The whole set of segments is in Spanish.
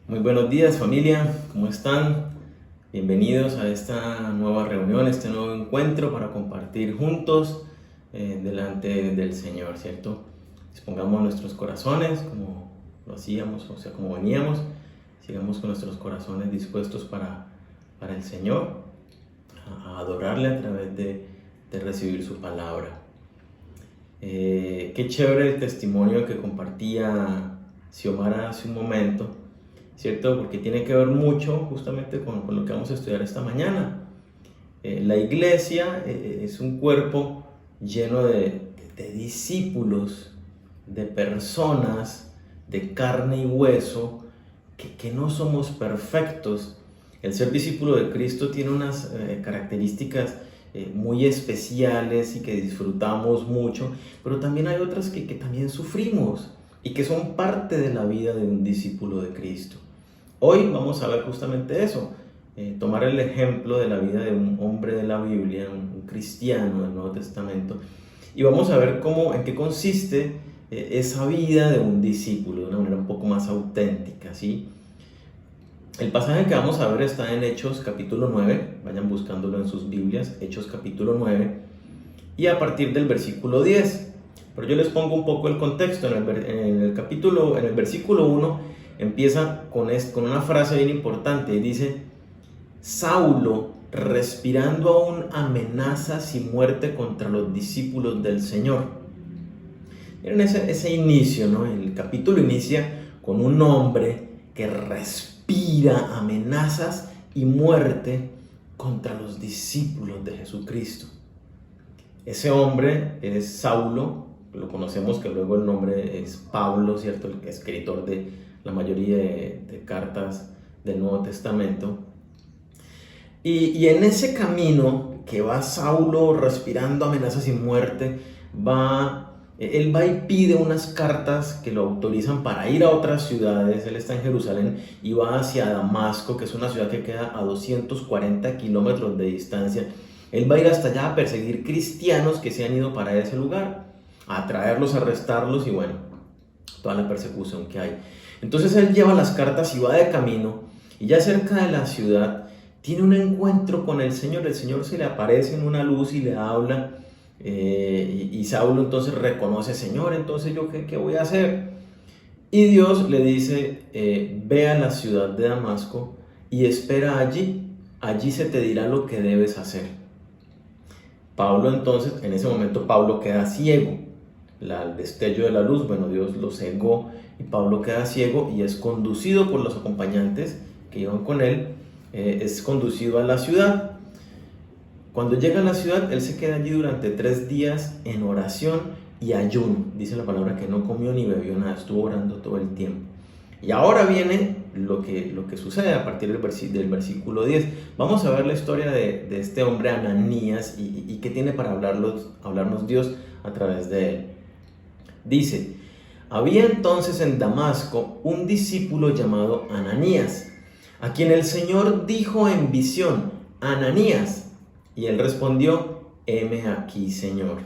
Muy buenos días, familia, ¿cómo están? Bienvenidos a esta nueva reunión, este nuevo encuentro para compartir juntos delante del Señor, ¿cierto? Dispongamos nuestros corazones como lo hacíamos, o sea, como veníamos, sigamos con nuestros corazones dispuestos para el Señor, a adorarle a través de recibir su palabra. Qué chévere el testimonio que compartía Xiomara hace un momento, ¿cierto? Porque tiene que ver mucho justamente con lo que vamos a estudiar esta mañana. La iglesia es un cuerpo lleno de discípulos, de personas, de carne y hueso, que no somos perfectos. El ser discípulo de Cristo tiene unas características muy especiales y que disfrutamos mucho, pero también hay otras que también sufrimos y que son parte de la vida de un discípulo de Cristo. Hoy vamos a ver justamente eso, tomar el ejemplo de la vida de un hombre de la Biblia, un cristiano del Nuevo Testamento, y vamos a ver en qué consiste esa vida de un discípulo de una manera un poco más auténtica, ¿sí? El pasaje que vamos a ver está en Hechos capítulo 9, vayan buscándolo en sus Biblias, Hechos capítulo 9, y a partir del versículo 10. Pero yo les pongo un poco el contexto. En el versículo 1 empieza con una frase bien importante y dice: Saulo, respirando aún amenazas y muerte contra los discípulos del Señor. Miren ese inicio, ¿no? El capítulo inicia con un hombre que respira amenazas y muerte contra los discípulos de Jesucristo. Ese hombre es Saulo, lo conocemos que luego el nombre es Pablo, ¿cierto? El escritor de la mayoría de cartas del Nuevo Testamento. Y en ese camino que va Saulo respirando amenazas y muerte, él va y pide unas cartas que lo autorizan para ir a otras ciudades. Él está en Jerusalén y va hacia Damasco, que es una ciudad que queda a 240 kilómetros de distancia. Él va a ir hasta allá a perseguir cristianos que se han ido para ese lugar, a traerlos, a arrestarlos y bueno, toda la persecución que hay. Entonces él lleva las cartas y va de camino, y ya cerca de la ciudad tiene un encuentro con el Señor se le aparece en una luz y le habla, y Saulo entonces reconoce: Señor, entonces yo qué voy a hacer. Y Dios le dice: ve a la ciudad de Damasco y espera allí se te dirá lo que debes hacer. Pablo entonces, en ese momento Pablo queda ciego. El destello de la luz, bueno, Dios lo cegó y Pablo queda ciego y es conducido por los acompañantes que iban con él, es conducido a la ciudad. Cuando llega a la ciudad, él se queda allí durante 3 días en oración y ayuno. Dice la palabra que no comió ni bebió nada, estuvo orando todo el tiempo. Y ahora viene lo que sucede a partir del versículo 10. Vamos a ver la historia de este hombre Ananías y qué tiene para hablarnos Dios a través de él. Dice: había entonces en Damasco un discípulo llamado Ananías, a quien el Señor dijo en visión: Ananías. Y él respondió: heme aquí, Señor.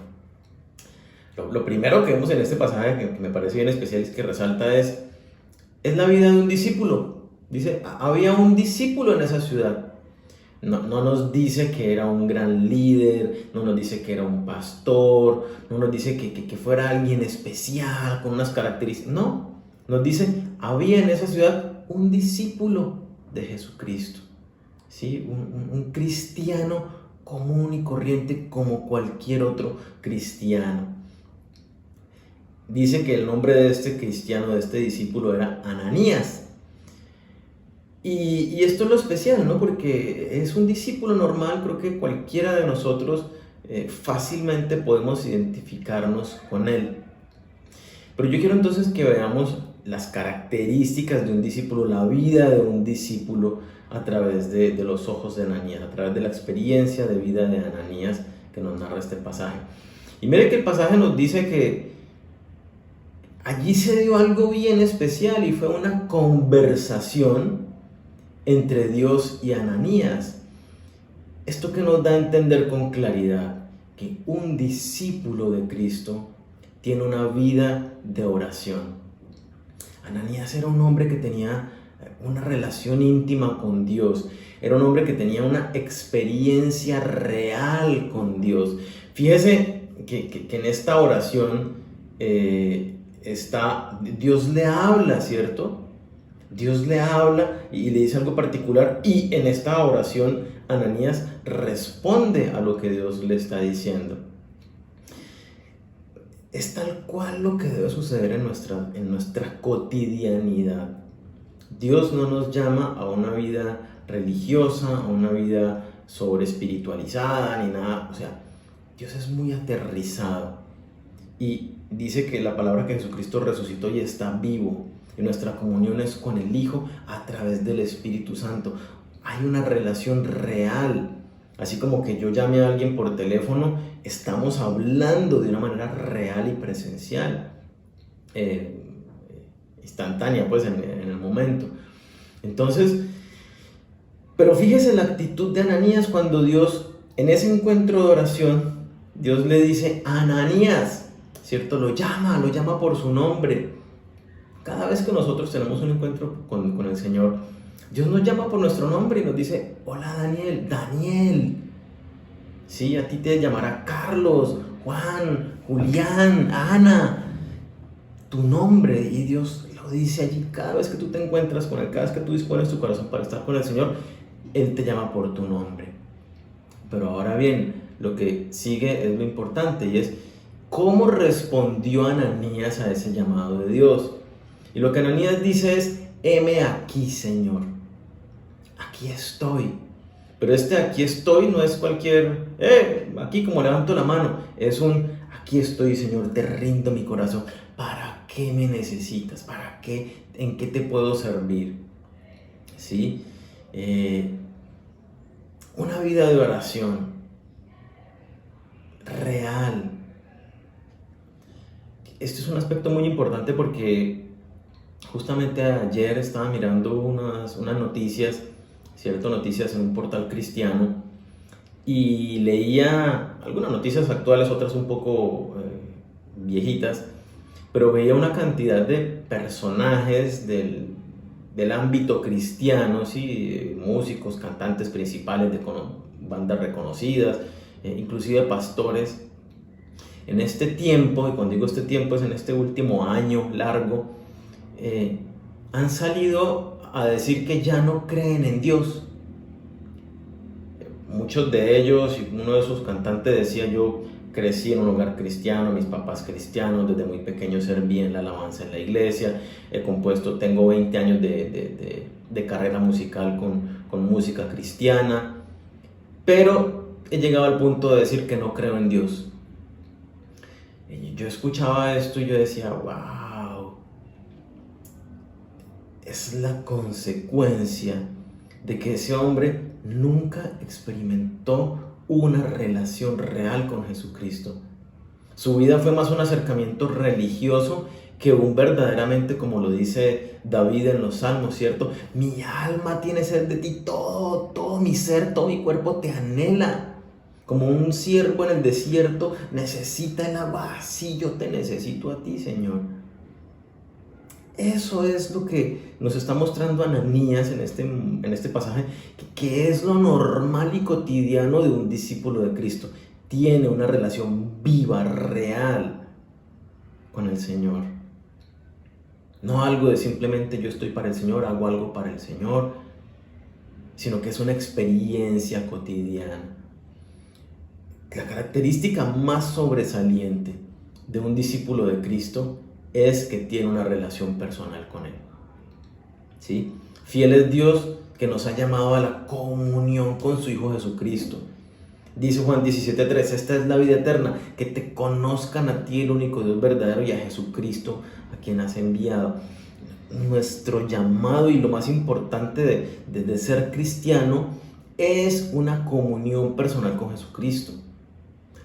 Lo primero que vemos en este pasaje que me parece bien especial, es que resalta es la vida de un discípulo. Dice: había un discípulo en esa ciudad. No nos dice que era un gran líder, no nos dice que era un pastor, no nos dice que fuera alguien especial, con unas características. No, nos dice: había en esa ciudad un discípulo de Jesucristo, ¿sí? Un cristiano común y corriente como cualquier otro cristiano. Dice que el nombre de este cristiano, de este discípulo, era Ananías. Y esto es lo especial, ¿no? Porque es un discípulo normal. Creo que cualquiera de nosotros fácilmente podemos identificarnos con él. Pero yo quiero entonces que veamos las características de un discípulo, la vida de un discípulo a través de los ojos de Ananías, a través de la experiencia de vida de Ananías que nos narra este pasaje. Y mire que el pasaje nos dice que allí se dio algo bien especial y fue una conversación entre Dios y Ananías. Esto que nos da a entender con claridad que un discípulo de Cristo tiene una vida de oración. Ananías era un hombre que tenía una relación íntima con Dios. Era un hombre que tenía una experiencia real con Dios. Fíjese que en esta oración Dios le habla, ¿cierto? Dios le habla y le dice algo particular, y en esta oración Ananías responde a lo que Dios le está diciendo. Es tal cual lo que debe suceder en nuestra cotidianidad. Dios no nos llama a una vida religiosa, a una vida sobre espiritualizada ni nada. O sea, Dios es muy aterrizado y dice que la palabra que Jesucristo resucitó y está vivo. Y nuestra comunión es con el Hijo a través del Espíritu Santo. Hay una relación real. Así como que yo llame a alguien por teléfono, estamos hablando de una manera real y presencial, instantánea pues en el momento. Entonces, pero fíjese la actitud de Ananías cuando Dios, en ese encuentro de oración, Dios le dice: Ananías, ¿cierto? Lo llama por su nombre. Cada vez que nosotros tenemos un encuentro con el Señor, Dios nos llama por nuestro nombre y nos dice: hola Daniel. Sí, a ti te llamará Carlos, Juan, Julián, Ana, tu nombre. Y Dios lo dice allí cada vez que tú te encuentras con Él, cada vez que tú dispones tu corazón para estar con el Señor, Él te llama por tu nombre. Pero ahora bien, lo que sigue es lo importante, y es cómo respondió Ananías a ese llamado de Dios. Y lo que Ananías dice es: heme aquí, Señor, aquí estoy. Pero este aquí estoy no es cualquier, aquí como levanto la mano, es un aquí estoy, Señor, te rindo mi corazón. ¿Para qué me necesitas? ¿Para qué? ¿En qué te puedo servir? ¿Sí? Una vida de oración real. Este es un aspecto muy importante porque justamente ayer estaba mirando unas noticias, noticias en un portal cristiano, y leía algunas noticias actuales, otras un poco viejitas, pero veía una cantidad de personajes del ámbito cristiano, ¿sí? Músicos, cantantes principales de bandas reconocidas, inclusive pastores. En este tiempo, y cuando digo este tiempo es en este último año largo, han salido a decir que ya no creen en Dios. Muchos de ellos, y uno de esos cantantes decía: yo crecí en un hogar cristiano, mis papás cristianos, desde muy pequeño serví en la alabanza en la iglesia, tengo 20 años de carrera musical con música cristiana, pero he llegado al punto de decir que no creo en Dios. Y yo escuchaba esto y yo decía: wow, es la consecuencia de que ese hombre nunca experimentó una relación real con Jesucristo. Su vida fue más un acercamiento religioso que un verdaderamente, como lo dice David en los Salmos, ¿cierto? Mi alma tiene sed de ti, todo mi ser, todo mi cuerpo te anhela. Como un ciervo en el desierto necesita el agua, así yo te necesito a ti, Señor. Eso es lo que nos está mostrando Ananías en este pasaje, que es lo normal y cotidiano de un discípulo de Cristo. Tiene una relación viva, real con el Señor. No algo de simplemente yo estoy para el Señor, hago algo para el Señor, sino que es una experiencia cotidiana. La característica más sobresaliente de un discípulo de Cristo es que tiene una relación personal con Él. ¿Sí? Fiel es Dios que nos ha llamado a la comunión con su Hijo Jesucristo. Dice Juan 17:3, esta es la vida eterna, que te conozcan a ti, el único Dios verdadero, y a Jesucristo, a quien has enviado. Nuestro llamado y lo más importante de ser cristiano es una comunión personal con Jesucristo.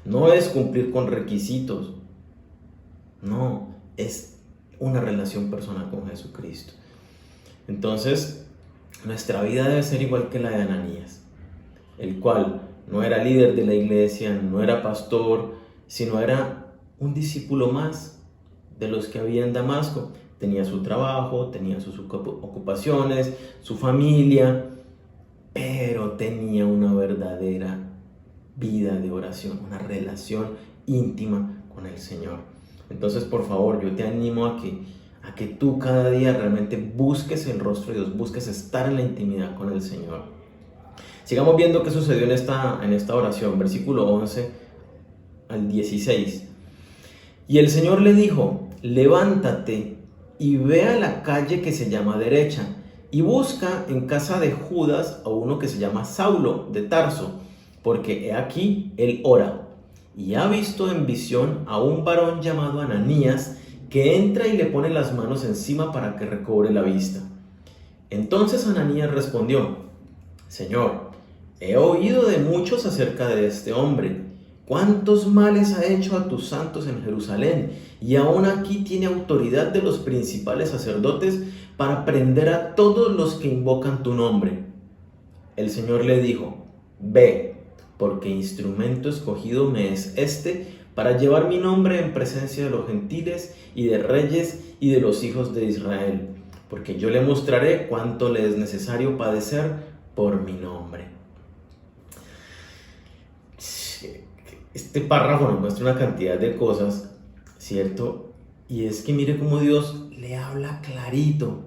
No es cumplir con requisitos, no, es una relación personal con Jesucristo. Entonces, nuestra vida debe ser igual que la de Ananías, el cual no era líder de la iglesia, no era pastor, sino era un discípulo más de los que había en Damasco, Tenía su trabajo, tenía sus ocupaciones, su familia, pero tenía una verdadera vida de oración, una relación íntima con el Señor. Entonces, por favor, yo te animo a que tú cada día realmente busques el rostro de Dios, busques estar en la intimidad con el Señor. Sigamos viendo qué sucedió en esta oración, versículo 11 al 16. Y el Señor le dijo: levántate y ve a la calle que se llama Derecha, y busca en casa de Judas a uno que se llama Saulo de Tarso, porque he aquí él ora, y ha visto en visión a un varón llamado Ananías, que entra y le pone las manos encima para que recobre la vista. Entonces Ananías respondió: Señor, he oído de muchos acerca de este hombre, cuántos males ha hecho a tus santos en Jerusalén, y aún aquí tiene autoridad de los principales sacerdotes para prender a todos los que invocan tu nombre. El Señor le dijo: ve, porque instrumento escogido me es este para llevar mi nombre en presencia de los gentiles y de reyes y de los hijos de Israel, porque yo le mostraré cuánto le es necesario padecer por mi nombre. Este párrafo nos muestra una cantidad de cosas, ¿cierto? Y es que mire cómo Dios le habla clarito.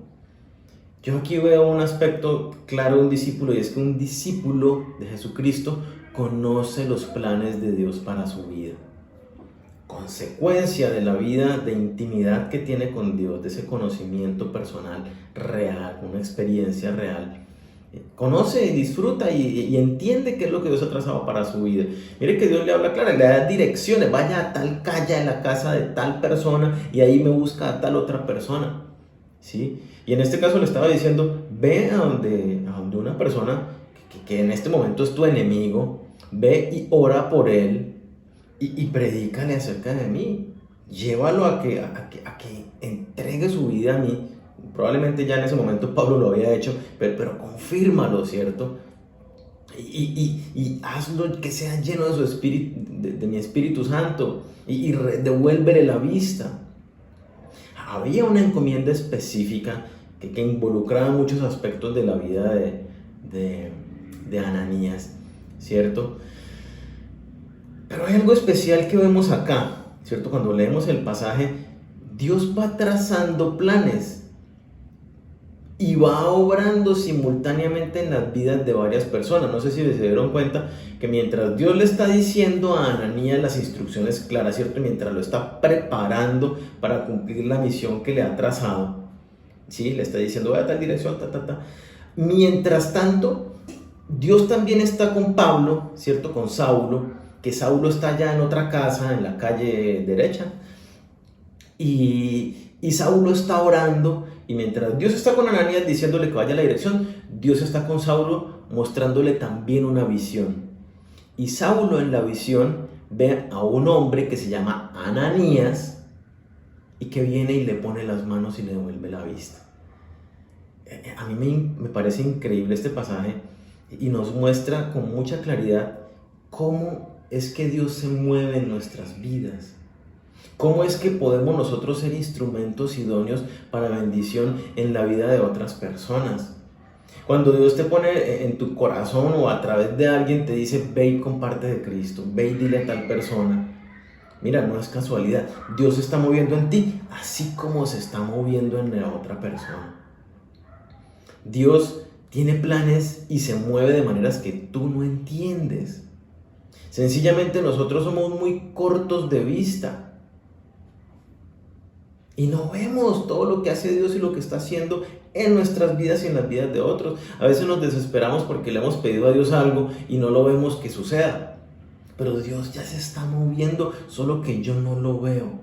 Yo aquí veo un aspecto claro de un discípulo, y es que un discípulo de Jesucristo conoce los planes de Dios para su vida. Consecuencia de la vida de intimidad que tiene con Dios, de ese conocimiento personal real, una experiencia real. Conoce y disfruta y entiende qué es lo que Dios ha trazado para su vida. Mire que Dios le habla claro, le da direcciones: vaya a tal calle en la casa de tal persona y ahí me busca a tal otra persona, ¿sí? Y en este caso le estaba diciendo: ve a donde una persona que en este momento es tu enemigo, ve y ora por él y predícale acerca de mí. Llévalo a que entregue su vida a mí. Probablemente ya en ese momento Pablo lo había hecho, pero confírmalo, ¿cierto? Y hazlo que sea lleno de su espíritu, de mi Espíritu Santo, y devuélvele la vista. Había una encomienda específica que involucraba muchos aspectos de la vida de Ananías, ¿cierto? Pero hay algo especial que vemos acá, ¿cierto? Cuando leemos el pasaje, Dios va trazando planes y va obrando simultáneamente en las vidas de varias personas. No sé si se dieron cuenta que mientras Dios le está diciendo a Ananías las instrucciones claras, ¿cierto? Mientras lo está preparando para cumplir la misión que le ha trazado, ¿sí? Le está diciendo: vaya a tal dirección, Mientras tanto, Dios también está con Pablo, ¿cierto? Con Saulo, que Saulo está ya en otra casa, en la calle Derecha, y Saulo está orando. Y mientras Dios está con Ananías diciéndole que vaya a la dirección, Dios está con Saulo mostrándole también una visión. Y Saulo en la visión ve a un hombre que se llama Ananías y que viene y le pone las manos y le devuelve la vista. A mí me parece increíble este pasaje y nos muestra con mucha claridad cómo es que Dios se mueve en nuestras vidas. ¿Cómo es que podemos nosotros ser instrumentos idóneos para bendición en la vida de otras personas? Cuando Dios te pone en tu corazón o a través de alguien te dice: ve y comparte de Cristo, ve y dile a tal persona. Mira, no es casualidad. Dios se está moviendo en ti, así como se está moviendo en la otra persona. Dios tiene planes y se mueve de maneras que tú no entiendes. Sencillamente nosotros somos muy cortos de vista y no vemos todo lo que hace Dios y lo que está haciendo en nuestras vidas y en las vidas de otros. A veces nos desesperamos porque le hemos pedido a Dios algo y no lo vemos que suceda. Pero Dios ya se está moviendo, solo que yo no lo veo.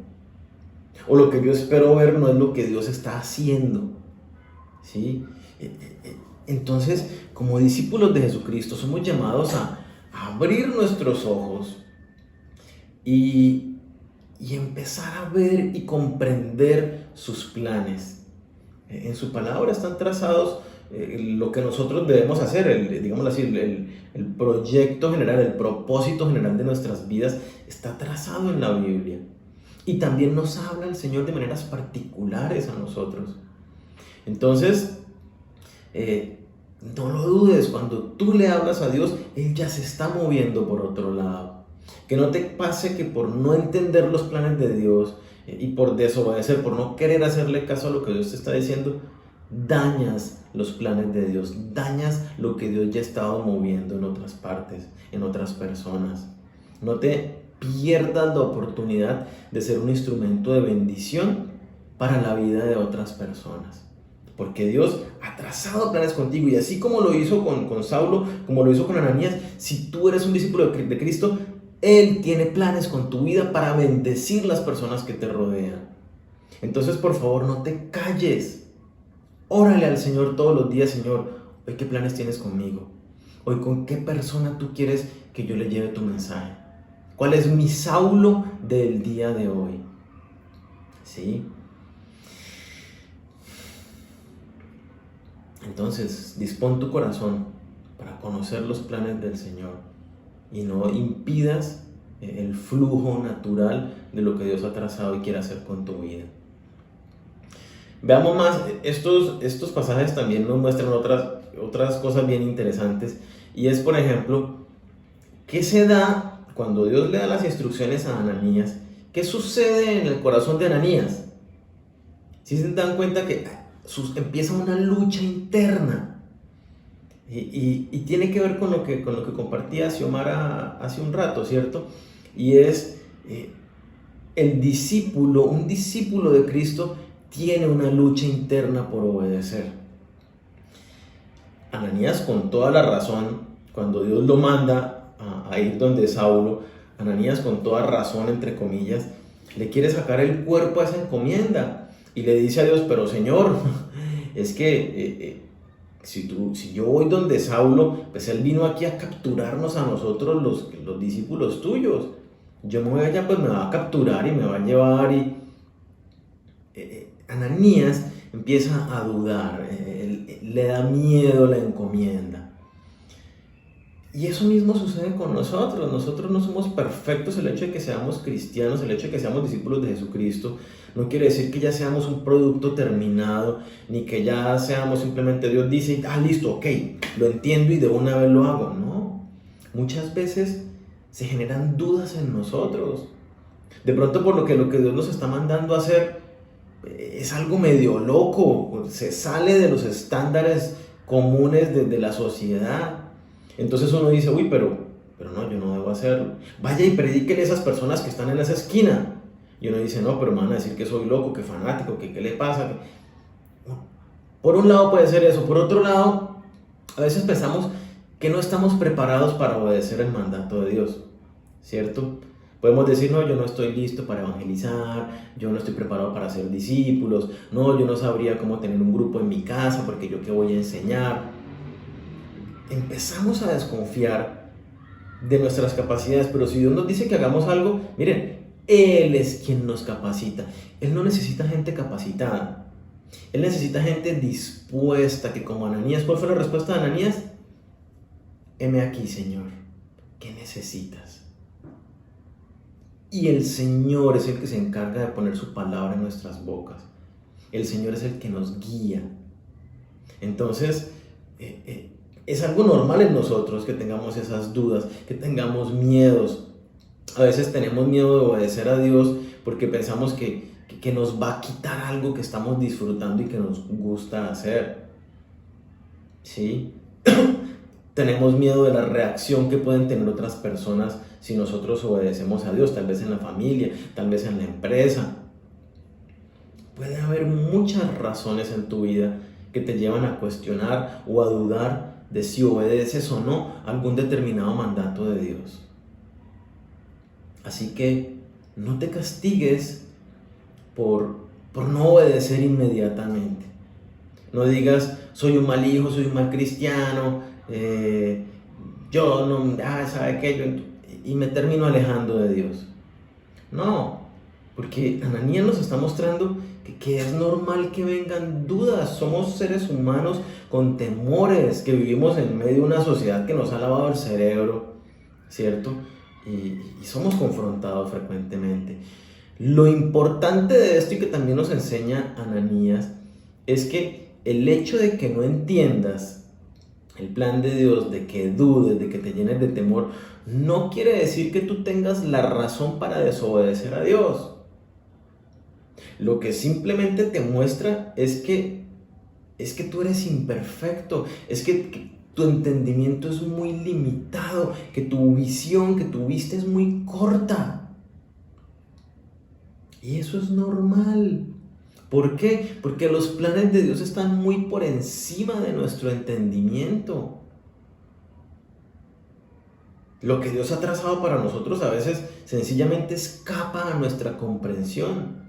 O lo que yo espero ver no es lo que Dios está haciendo, ¿sí? Entonces, como discípulos de Jesucristo, somos llamados a abrir nuestros ojos y empezar a ver y comprender sus planes. En su palabra están trazados lo que nosotros debemos hacer, digámoslo así, el proyecto general, el propósito general de nuestras vidas está trazado en la Biblia. Y también nos habla el Señor de maneras particulares a nosotros. Entonces, no lo dudes, cuando tú le hablas a Dios, Él ya se está moviendo por otro lado. Que no te pase que por no entender los planes de Dios y por desobedecer, por no querer hacerle caso a lo que Dios te está diciendo, dañas los planes de Dios, dañas lo que Dios ya ha estado moviendo en otras partes, en otras personas. No te pierdas la oportunidad de ser un instrumento de bendición para la vida de otras personas. Porque Dios ha trazado planes contigo, y así como lo hizo con Saulo, como lo hizo con Ananías, si tú eres un discípulo de Cristo, Él tiene planes con tu vida para bendecir las personas que te rodean. Entonces, por favor, no te calles. Órale al Señor todos los días: Señor, hoy qué planes tienes conmigo. Hoy con qué persona tú quieres que yo le lleve tu mensaje. ¿Cuál es mi Saulo del día de hoy? ¿Sí? Entonces, dispón tu corazón para conocer los planes del Señor y no impidas el flujo natural de lo que Dios ha trazado y quiere hacer con tu vida. Veamos más, estos pasajes también nos muestran otras cosas bien interesantes, y es, por ejemplo, ¿qué se da cuando Dios le da las instrucciones a Ananías? ¿Qué sucede en el corazón de Ananías? Si se dan cuenta que empieza una lucha interna, y tiene que ver con lo que compartía Xiomara hace un rato, ¿cierto? Y es un discípulo de Cristo tiene una lucha interna por obedecer. Ananías, con toda la razón, cuando Dios lo manda a ir donde Saulo, Ananías, con toda razón, entre comillas, le quiere sacar el cuerpo a esa encomienda y le dice a Dios: pero Señor, es que si yo voy donde Saulo, pues él vino aquí a capturarnos a nosotros los discípulos tuyos. Yo me voy allá, pues me va a capturar y me va a llevar. Y Ananías empieza a dudar, le da miedo la encomienda. Y eso mismo sucede con nosotros. Nosotros no somos perfectos. El hecho de que seamos cristianos, el hecho de que seamos discípulos de Jesucristo, no quiere decir que ya seamos un producto terminado, ni que ya seamos simplemente Dios dice: listo, ok, lo entiendo y de una vez lo hago. No, muchas veces se generan dudas en nosotros. De pronto, por lo que Dios nos está mandando a hacer es algo medio loco, se sale de los estándares comunes de la sociedad. Entonces uno dice: uy, pero no, yo no debo hacerlo. Vaya y predíquele a esas personas que están en esa esquina. Y uno dice: no, pero me van a decir que soy loco, que fanático, que qué le pasa. Por un lado puede ser eso. Por otro lado, a veces pensamos que no estamos preparados para obedecer el mandato de Dios, ¿cierto? Podemos decir: no, yo no estoy listo para evangelizar, yo no estoy preparado para ser discípulos, no, yo no sabría cómo tener un grupo en mi casa, porque yo qué voy a enseñar. Empezamos a desconfiar de nuestras capacidades, pero si Dios nos dice que hagamos algo, miren, Él es quien nos capacita. Él no necesita gente capacitada, Él necesita gente dispuesta, que como Ananías. ¿Cuál fue la respuesta de Ananías? Heme aquí, Señor, ¿qué necesitas? Y el Señor es el que se encarga de poner su palabra en nuestras bocas. El Señor es el que nos guía. Entonces, es algo normal en nosotros que tengamos esas dudas, que tengamos miedos. A veces tenemos miedo de obedecer a Dios porque pensamos que nos va a quitar algo que estamos disfrutando y que nos gusta hacer. ¿Sí? Tenemos miedo de la reacción que pueden tener otras personas si nosotros obedecemos a Dios, tal vez en la familia, tal vez en la empresa. Puede haber muchas razones en tu vida que te llevan a cuestionar o a dudar de si obedeces o no algún determinado mandato de Dios. Así que no te castigues por no obedecer inmediatamente. No digas: soy un mal hijo, soy un mal cristiano, yo no, ¿sabe qué? Y me termino alejando de Dios. No, porque Ananías nos está mostrando que es normal que vengan dudas. Somos seres humanos con temores, que vivimos en medio de una sociedad que nos ha lavado el cerebro, ¿cierto? Y somos confrontados frecuentemente. Lo importante de esto y que también nos enseña Ananías es que el hecho de que no entiendas el plan de Dios, de que dudes, de que te llenes de temor, no quiere decir que tú tengas la razón para desobedecer a Dios. Lo que simplemente te muestra es que tú eres imperfecto, es que tu entendimiento es muy limitado, que tu visión, que tu vista es muy corta. Y eso es normal. ¿Por qué? Porque los planes de Dios están muy por encima de nuestro entendimiento. Lo que Dios ha trazado para nosotros a veces sencillamente escapa a nuestra comprensión.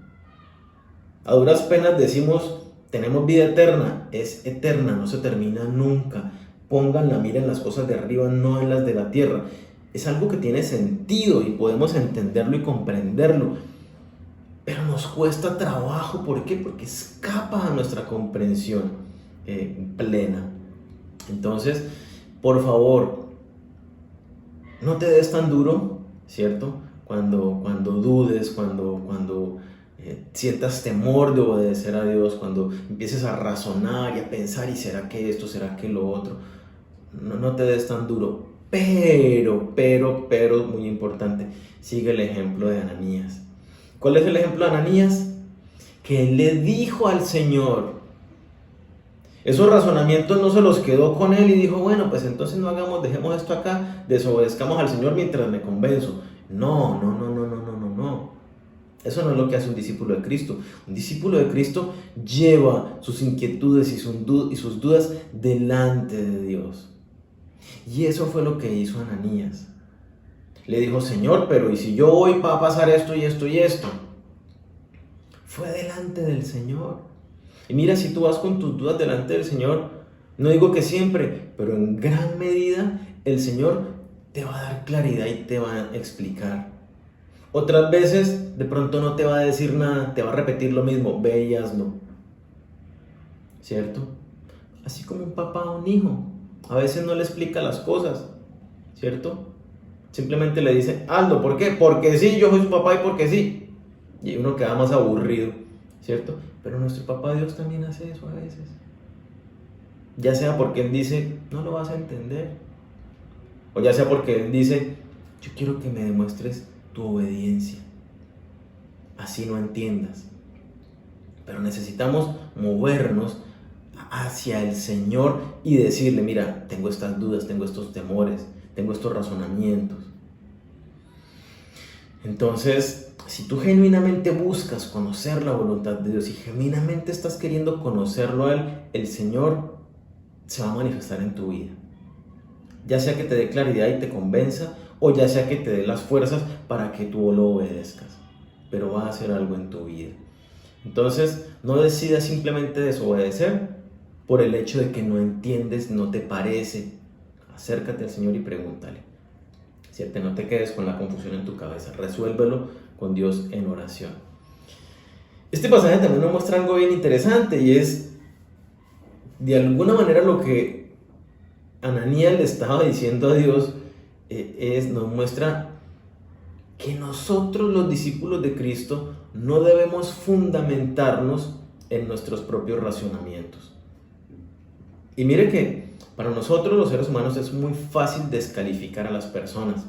A duras penas decimos, tenemos vida eterna. Es eterna, no se termina nunca. Pongan la mira en las cosas de arriba, no en las de la tierra. Es algo que tiene sentido y podemos entenderlo y comprenderlo. Pero nos cuesta trabajo. ¿Por qué? Porque escapa a nuestra comprensión plena. Entonces, por favor, no te des tan duro, ¿cierto? Cuando dudes, cuando sientas temor de obedecer a Dios, cuando empieces a razonar y a pensar, ¿y será que esto, será que lo otro? No te des tan duro. Pero, muy importante, sigue el ejemplo de Ananías. ¿Cuál es el ejemplo de Ananías? Que él le dijo al Señor. Esos razonamientos no se los quedó con él y dijo, bueno, pues entonces dejemos esto acá, desobedezcamos al Señor mientras me convenzo. No. Eso no es lo que hace un discípulo de Cristo. Un discípulo de Cristo lleva sus inquietudes y sus dudas delante de Dios. Y eso fue lo que hizo Ananías. Le dijo, Señor, pero ¿y si yo voy va a pasar esto y esto y esto? Fue delante del Señor. Y mira, si tú vas con tus dudas delante del Señor, no digo que siempre, pero en gran medida el Señor te va a dar claridad y te va a explicar. Otras veces de pronto no te va a decir nada, te va a repetir lo mismo, ve y hazlo. ¿Cierto? Así como un papá a un hijo, a veces no le explica las cosas, ¿cierto? Simplemente le dice, hazlo, ¿por qué? Porque sí, yo soy su papá y porque sí. Y uno queda más aburrido, ¿cierto? Pero nuestro papá Dios también hace eso a veces. Ya sea porque Él dice, no lo vas a entender. O ya sea porque Él dice, yo quiero que me demuestres tu obediencia. Así no entiendas. Pero necesitamos movernos hacia el Señor y decirle, mira, tengo estas dudas, tengo estos temores, tengo estos razonamientos. Entonces, si tú genuinamente buscas conocer la voluntad de Dios y genuinamente estás queriendo conocerlo a Él, el Señor se va a manifestar en tu vida. Ya sea que te dé claridad y te convenza, o ya sea que te dé las fuerzas para que tú lo obedezcas. Pero va a hacer algo en tu vida. Entonces, no decidas simplemente desobedecer por el hecho de que no entiendes, no te parece. Acércate al Señor y pregúntale. ¿Cierto? No te quedes con la confusión en tu cabeza. Resuélvelo con Dios en oración. Este pasaje también nos muestra algo bien interesante y es, de alguna manera, lo que Ananías le estaba diciendo a Dios, nos muestra que nosotros, los discípulos de Cristo, no debemos fundamentarnos en nuestros propios razonamientos. Y mire que para nosotros los seres humanos es muy fácil descalificar a las personas,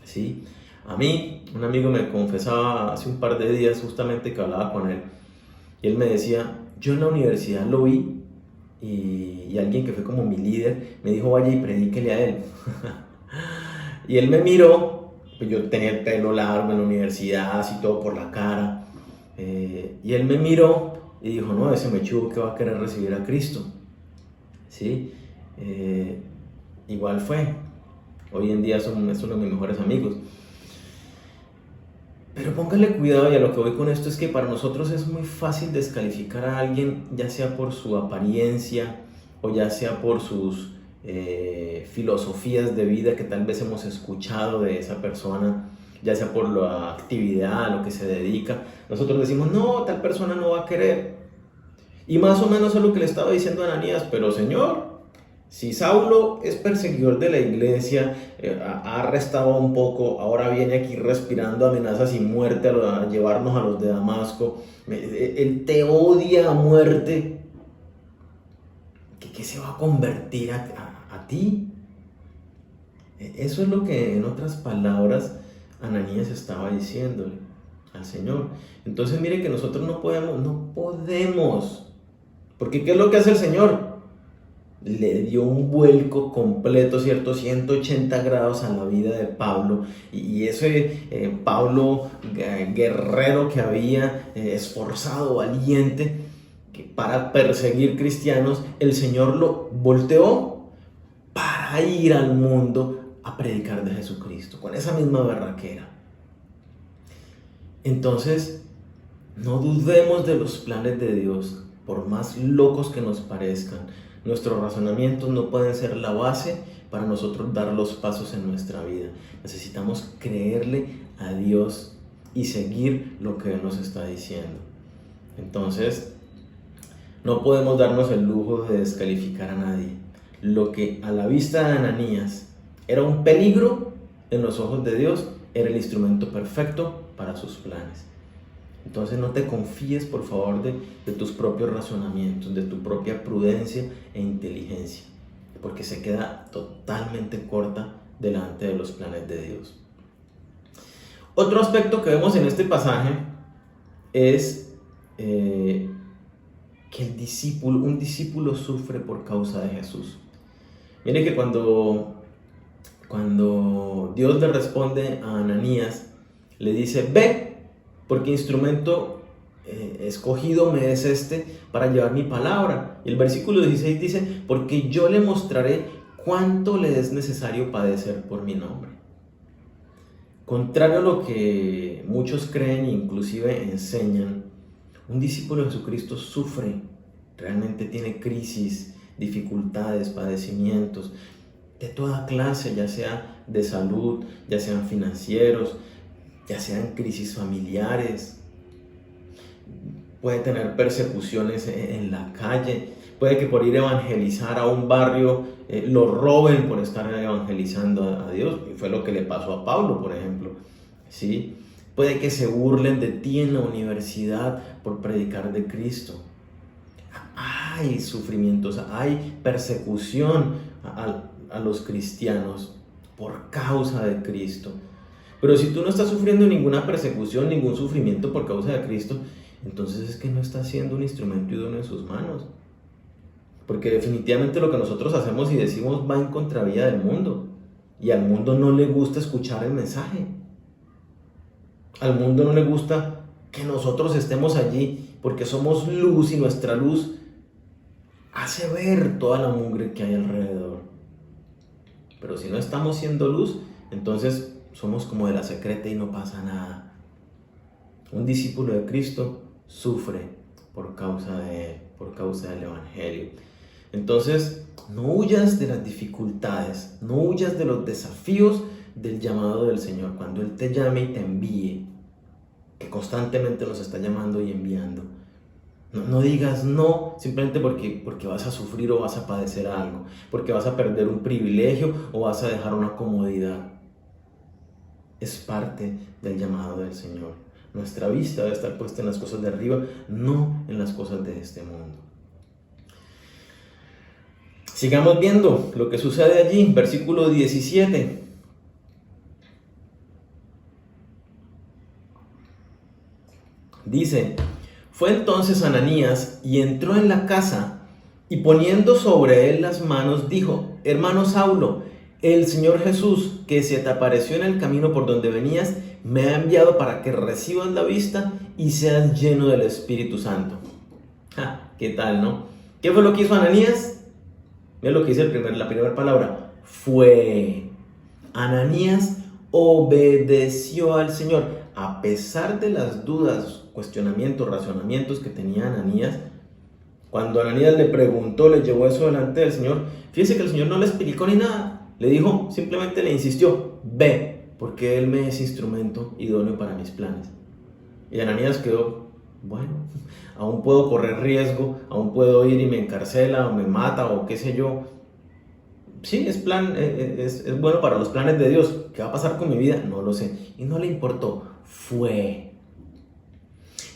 ¿sí? A mí, un amigo me confesaba hace un par de días justamente que hablaba con él, y él me decía, yo en la universidad lo vi, y alguien que fue como mi líder me dijo, vaya y predíquele a él. Y él me miró, pues yo tenía el pelo largo en la universidad, así todo por la cara, y él me miró y dijo, no, ese mechudo que va a querer recibir a Cristo. ¿Sí? Igual fue. Hoy en día es uno de mis mejores amigos. Pero póngale cuidado, y a lo que voy con esto es que para nosotros es muy fácil descalificar a alguien, ya sea por su apariencia o ya sea por sus filosofías de vida que tal vez hemos escuchado de esa persona, ya sea por la actividad a lo que se dedica. Nosotros decimos, no, tal persona no va a querer. Y más o menos es lo que le estaba diciendo a Ananías, pero Señor, Si Saulo es perseguidor de la iglesia, ha arrestado un poco, ahora viene aquí respirando amenazas y muerte a llevarnos a los de Damasco, él te odia a muerte, ¿qué se va a convertir a ti? Eso es lo que, en otras palabras, Ananías estaba diciéndole al Señor. Entonces mire que nosotros no podemos, porque ¿qué es lo que hace el Señor? Le dio un vuelco completo, ¿cierto? 180 grados a la vida de Pablo. Y ese Pablo guerrero que había, esforzado, valiente, que para perseguir cristianos, el Señor lo volteó para ir al mundo a predicar de Jesucristo, con esa misma berraquera. Entonces, no dudemos de los planes de Dios, por más locos que nos parezcan. Nuestros razonamientos no pueden ser la base para nosotros dar los pasos en nuestra vida. Necesitamos creerle a Dios y seguir lo que Él nos está diciendo. Entonces, no podemos darnos el lujo de descalificar a nadie. Lo que a la vista de Ananías era un peligro, en los ojos de Dios era el instrumento perfecto para sus planes. Entonces no te confíes, por favor, de tus propios razonamientos, de tu propia prudencia e inteligencia, porque se queda totalmente corta delante de los planes de Dios. Otro aspecto que vemos en este pasaje es que un discípulo sufre por causa de Jesús. Mire que cuando Dios le responde a Ananías, le dice: ve, porque instrumento escogido me es este para llevar mi palabra. Y el versículo 16 dice: porque yo le mostraré cuánto le es necesario padecer por mi nombre. Contrario a lo que muchos creen e inclusive enseñan, un discípulo de Jesucristo sufre, realmente tiene crisis, dificultades, padecimientos de toda clase, ya sea de salud, ya sean financieros, ya sean crisis familiares. Puede tener persecuciones en la calle, puede que por ir a evangelizar a un barrio lo roben por estar evangelizando a Dios, y fue lo que le pasó a Pablo, por ejemplo, ¿sí? Puede que se burlen de ti en la universidad por predicar de Cristo. Hay sufrimientos, hay persecución a los cristianos por causa de Cristo. Pero si tú no estás sufriendo ninguna persecución, ningún sufrimiento por causa de Cristo, entonces es que no estás siendo un instrumento idóneo en sus manos. Porque definitivamente lo que nosotros hacemos y decimos va en contravía del mundo. Y al mundo no le gusta escuchar el mensaje. Al mundo no le gusta que nosotros estemos allí, porque somos luz y nuestra luz hace ver toda la mugre que hay alrededor. Pero si no estamos siendo luz, entonces somos como de la secreta y no pasa nada. Un discípulo de Cristo sufre por causa de Él, por causa del Evangelio. Entonces, no huyas de las dificultades, no huyas de los desafíos del llamado del Señor. Cuando Él te llame y te envíe, que constantemente nos está llamando y enviando, no digas no simplemente porque vas a sufrir o vas a padecer algo, porque vas a perder un privilegio o vas a dejar una comodidad. Es parte del llamado del Señor. Nuestra vista debe estar puesta en las cosas de arriba, no en las cosas de este mundo. Sigamos viendo lo que sucede allí, versículo 17. Dice: fue entonces Ananías y entró en la casa, y poniendo sobre él las manos, dijo: hermano Saulo, el Señor Jesús, que se te apareció en el camino por donde venías, me ha enviado para que recibas la vista y seas lleno del Espíritu Santo. ¿Qué tal, no? ¿Qué fue lo que hizo Ananías? Mira lo que dice la primera palabra: fue. Ananías obedeció al Señor. A pesar de las dudas, cuestionamientos, razonamientos que tenía Ananías, cuando Ananías le preguntó, le llevó eso delante del Señor, fíjese que el Señor no le explicó ni nada. Le dijo, simplemente le insistió: ve, porque Él me es instrumento idóneo para mis planes. Y Ananías quedó: bueno, aún puedo correr riesgo, aún puedo ir y me encarcela o me mata o qué sé yo, sí, es bueno para los planes de Dios. ¿Qué va a pasar con mi vida? No lo sé. Y no le importó, fue.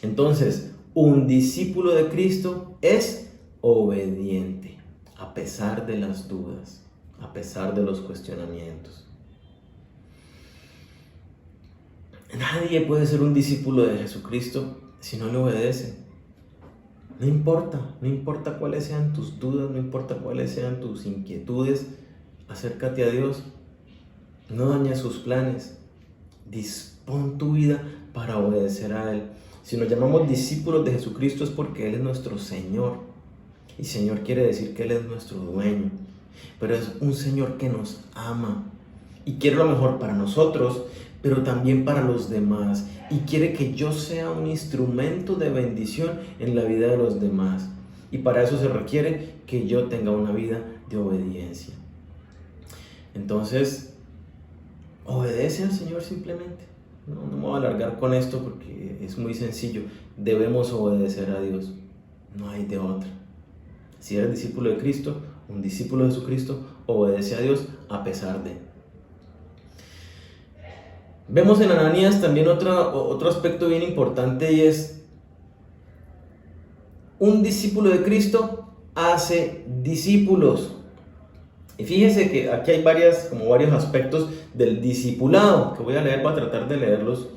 Entonces, un discípulo de Cristo es obediente, a pesar de las dudas, a pesar de los cuestionamientos. Nadie puede ser un discípulo de Jesucristo si no le obedece. No importa cuáles sean tus dudas, no importa cuáles sean tus inquietudes, acércate a Dios, no dañes sus planes, dispón tu vida para obedecer a Él. Si nos llamamos discípulos de Jesucristo es porque Él es nuestro Señor, y Señor quiere decir que Él es nuestro dueño, pero es un Señor que nos ama y quiere lo mejor para nosotros, pero también para los demás, y quiere que yo sea un instrumento de bendición en la vida de los demás, y para eso se requiere que yo tenga una vida de obediencia. Entonces, obedece al Señor simplemente. No me voy a alargar con esto porque es muy sencillo. Debemos obedecer a Dios, no hay de otra. Si eres discípulo de Cristo, un discípulo de Jesucristo, obedece a Dios a pesar de. Vemos en Ananías también otro aspecto bien importante, y es: un discípulo de Cristo hace discípulos. Y fíjense que aquí hay varios aspectos del discipulado que voy a leer, voy a tratar de leerlos,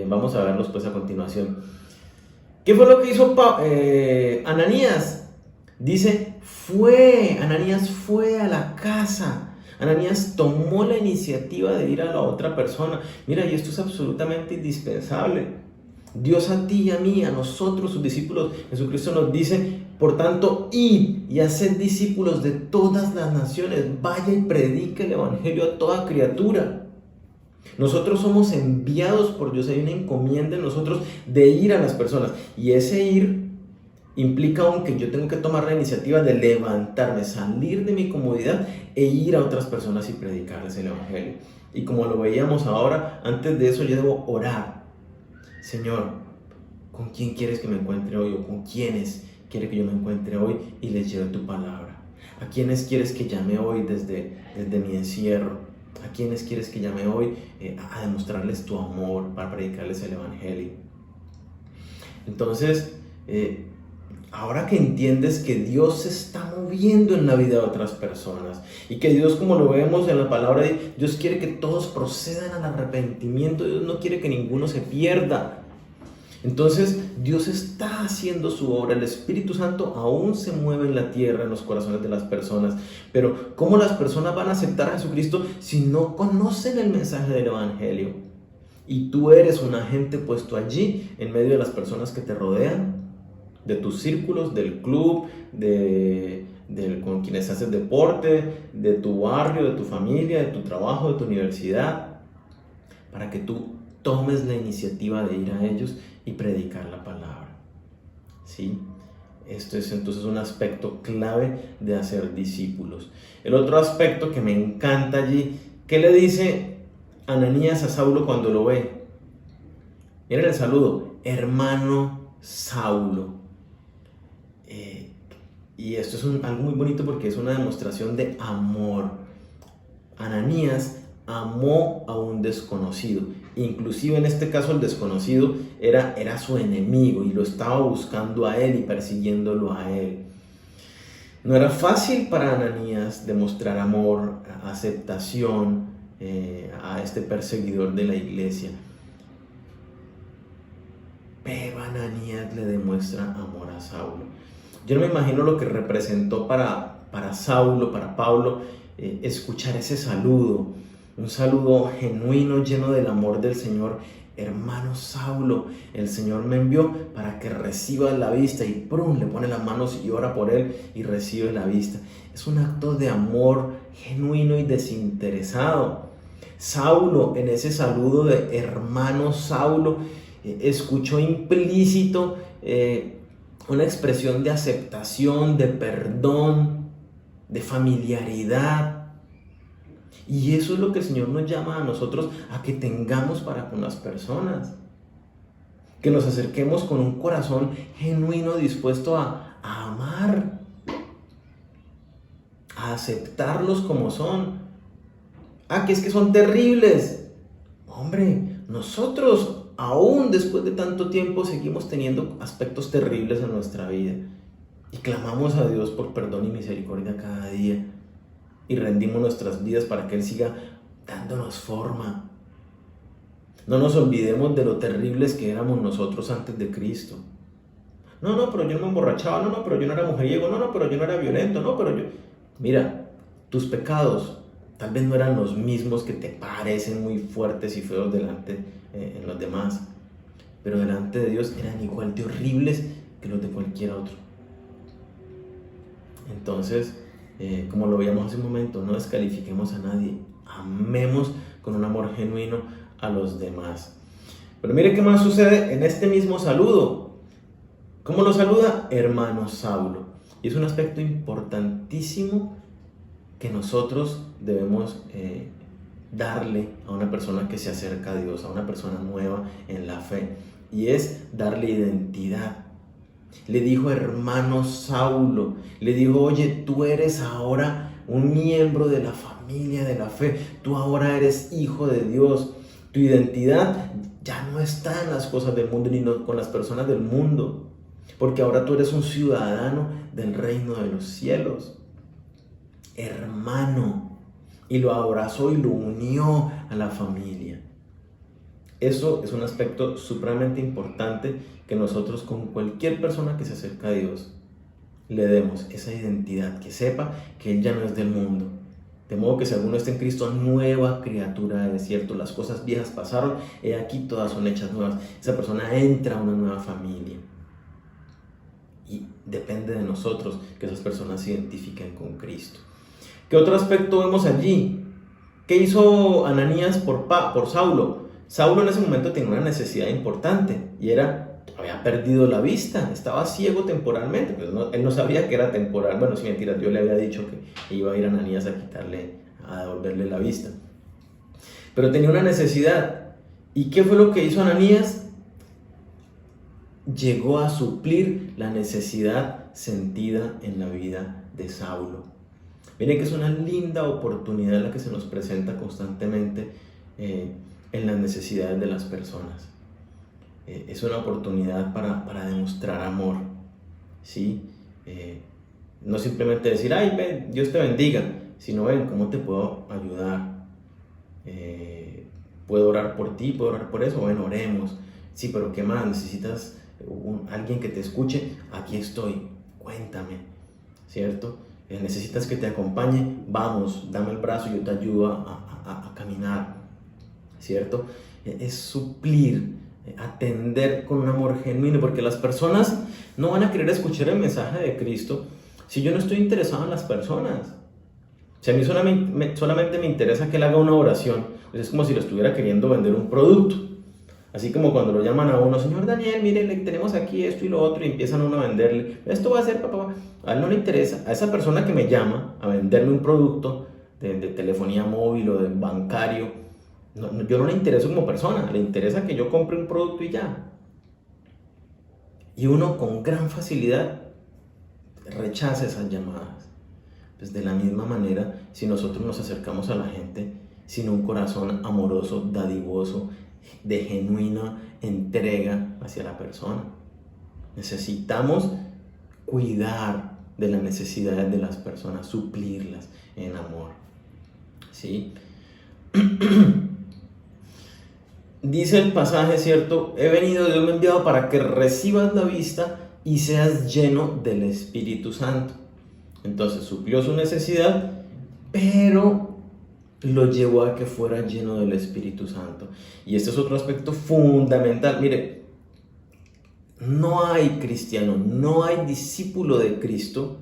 vamos a verlos pues a continuación. ¿Qué fue lo que hizo Ananías? Dice, Ananías fue a la casa. Ananías tomó la iniciativa de ir a la otra persona. Mira, y esto es absolutamente indispensable. Dios a ti y a mí, a nosotros, sus discípulos, Jesucristo nos dice: por tanto, id y haced discípulos de todas las naciones, vaya y predique el evangelio a toda criatura. Nosotros somos enviados por Dios, hay una encomienda en nosotros de ir a las personas, y ese ir implica aunque yo tengo que tomar la iniciativa de levantarme, salir de mi comodidad e ir a otras personas y predicarles el evangelio. Y como lo veíamos ahora, antes de eso yo debo orar. Señor, ¿con quién quieres que me encuentre hoy? ¿O con quiénes quieres que yo me encuentre hoy y les lleve tu palabra? ¿A quiénes quieres que llame hoy desde mi encierro? ¿A quiénes quieres que llame hoy a demostrarles tu amor, para predicarles el evangelio? Entonces, ahora que entiendes que Dios se está moviendo en la vida de otras personas, y que Dios, como lo vemos en la palabra, Dios quiere que todos procedan al arrepentimiento, Dios no quiere que ninguno se pierda. Entonces Dios está haciendo su obra, el Espíritu Santo aún se mueve en la tierra, en los corazones de las personas. Pero ¿cómo las personas van a aceptar a Jesucristo si no conocen el mensaje del evangelio? Y tú eres un agente puesto allí en medio de las personas que te rodean, de tus círculos, del club, con quienes haces deporte, de tu barrio, de tu familia, de tu trabajo, de tu universidad, para que tú tomes la iniciativa de ir a ellos y predicar la palabra. ¿Sí? Esto es entonces un aspecto clave de hacer discípulos. El otro aspecto que me encanta allí, ¿qué le dice Ananías a Saulo cuando lo ve? Miren el saludo: hermano Saulo. Y esto es algo muy bonito porque es una demostración de amor. Ananías amó a un desconocido. Inclusive en este caso el desconocido era su enemigo y lo estaba buscando a él y persiguiéndolo a él. No era fácil para Ananías demostrar amor, aceptación a este perseguidor de la iglesia. Pero Ananías le demuestra amor a Saulo. Yo no me imagino lo que representó para Saulo, para Pablo, escuchar ese saludo, un saludo genuino, lleno del amor del Señor. Hermano Saulo, el Señor me envió para que reciba la vista, y ¡prum!, le pone las manos y ora por él y recibe la vista. Es un acto de amor genuino y desinteresado. Saulo, en ese saludo de hermano Saulo, escuchó implícito una expresión de aceptación, de perdón, de familiaridad. Y eso es lo que el Señor nos llama a nosotros a que tengamos para con las personas. Que nos acerquemos con un corazón genuino, dispuesto a amar, a a aceptarlos como son. Que es que son terribles. Hombre, nosotros aún después de tanto tiempo seguimos teniendo aspectos terribles en nuestra vida y clamamos a Dios por perdón y misericordia cada día y rendimos nuestras vidas para que Él siga dándonos forma. No nos olvidemos de lo terribles que éramos nosotros antes de Cristo. No, pero yo no me emborrachaba, no, pero yo no era mujeriego, no, pero yo no era violento, no, pero yo... Mira, tus pecados tal vez no eran los mismos que te parecen muy fuertes y feos delante en los demás, pero delante de Dios eran igual de horribles que los de cualquier otro. Entonces, como lo veíamos hace un momento, no descalifiquemos a nadie, amemos con un amor genuino a los demás. Pero mire qué más sucede en este mismo saludo. ¿Cómo lo saluda? Hermano Saulo. Y es un aspecto importantísimo que nosotros debemos darle a una persona que se acerca a Dios, a una persona nueva en la fe, y es darle identidad. Le dijo hermano Saulo, le dijo, oye, tú eres ahora un miembro de la familia de la fe, tú ahora eres hijo de Dios, tu identidad ya no está en las cosas del mundo ni con las personas del mundo, porque ahora tú eres un ciudadano del reino de los cielos. Hermano, y lo abrazó y lo unió a la familia. Eso es un aspecto supremamente importante que nosotros con cualquier persona que se acerca a Dios le demos esa identidad, que sepa que Él ya no es del mundo. De modo que si alguno está en Cristo, nueva criatura es, cierto, las cosas viejas pasaron, he aquí todas son hechas nuevas. Esa persona entra a una nueva familia. Y depende de nosotros que esas personas se identifiquen con Cristo. ¿Qué otro aspecto vemos allí? ¿Qué hizo Ananías por Saulo? Saulo en ese momento tenía una necesidad importante y había perdido la vista, estaba ciego temporalmente, pero él no sabía que era temporal. Bueno, sin mentiras, Dios le había dicho que iba a ir a Ananías a devolverle la vista. Pero tenía una necesidad. ¿Y qué fue lo que hizo Ananías? Llegó a suplir la necesidad sentida en la vida de Saulo. Miren que es una linda oportunidad la que se nos presenta constantemente en las necesidades de las personas. Es una oportunidad para demostrar amor, ¿sí? No simplemente decir, ay, ven, Dios te bendiga, sino, ven, ¿cómo te puedo ayudar? ¿Puedo orar por ti? ¿Puedo orar por eso? Bueno, oremos. Sí, pero ¿qué más? ¿Necesitas alguien que te escuche? Aquí estoy, cuéntame, ¿cierto? ¿Necesitas que te acompañe? Vamos, dame el brazo y yo te ayudo a caminar, ¿cierto? Es suplir, atender con un amor genuino, porque las personas no van a querer escuchar el mensaje de Cristo si yo no estoy interesado en las personas. Si a mí solamente me interesa que Él haga una oración, pues es como si lo estuviera queriendo vender un producto. Así como cuando lo llaman a uno, señor Daniel, mire, le tenemos aquí esto y lo otro, y empiezan uno a venderle, esto va a ser, papá. A él no le interesa, a esa persona que me llama a venderme un producto de telefonía móvil o de bancario, yo no le intereso como persona, le interesa que yo compre un producto y ya. Y uno con gran facilidad rechaza esas llamadas. Pues de la misma manera, si nosotros nos acercamos a la gente sin un corazón amoroso, dadivoso, de genuina entrega hacia la persona, necesitamos cuidar de las necesidades de las personas, suplirlas en amor, ¿sí? Dice el pasaje, ¿cierto? He venido, Dios me ha enviado para que recibas la vista y seas lleno del Espíritu Santo. Entonces suplió su necesidad, pero lo llevó a que fuera lleno del Espíritu Santo. Y este es otro aspecto fundamental. Mire, no hay cristiano, no hay discípulo de Cristo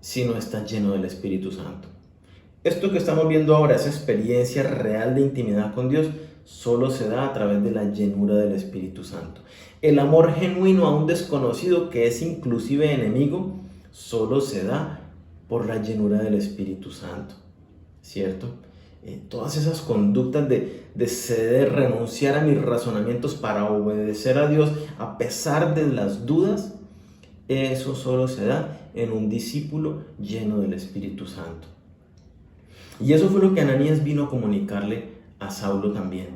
si no está lleno del Espíritu Santo. Esto que estamos viendo ahora, esa experiencia real de intimidad con Dios, solo se da a través de la llenura del Espíritu Santo. El amor genuino a un desconocido que es inclusive enemigo, solo se da por la llenura del Espíritu Santo, ¿cierto? Todas esas conductas de ceder, renunciar a mis razonamientos para obedecer a Dios a pesar de las dudas, Eso solo se da en un discípulo lleno del Espíritu Santo. Y eso fue lo que Ananías vino a comunicarle a Saulo también,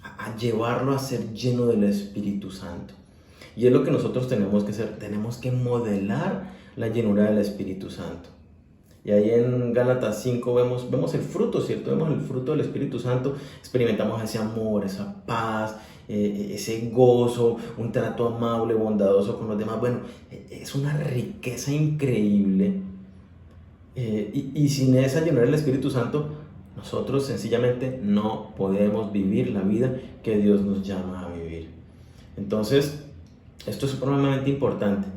a llevarlo a ser lleno del Espíritu Santo. Y es lo que nosotros tenemos que hacer, tenemos que modelar la llenura del Espíritu Santo. Y ahí en Gálatas 5 vemos el fruto, ¿cierto? Vemos el fruto del Espíritu Santo, experimentamos ese amor, esa paz, ese gozo, un trato amable, bondadoso con los demás. Bueno, es una riqueza increíble. Y sin esa llenura del Espíritu Santo, nosotros sencillamente no podemos vivir la vida que Dios nos llama a vivir. Entonces, esto es supremamente importante.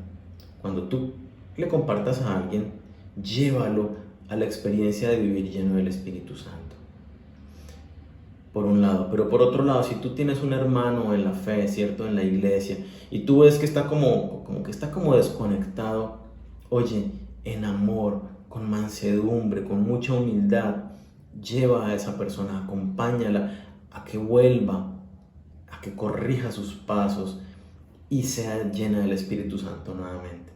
Cuando tú le compartas a alguien, llévalo a la experiencia de vivir lleno del Espíritu Santo. Por un lado, pero por otro lado, si tú tienes un hermano en la fe, ¿cierto? En la iglesia, y tú ves que está como que está como desconectado, oye, en amor, con mansedumbre, con mucha humildad, lleva a esa persona, acompáñala a que vuelva, a que corrija sus pasos y sea llena del Espíritu Santo nuevamente,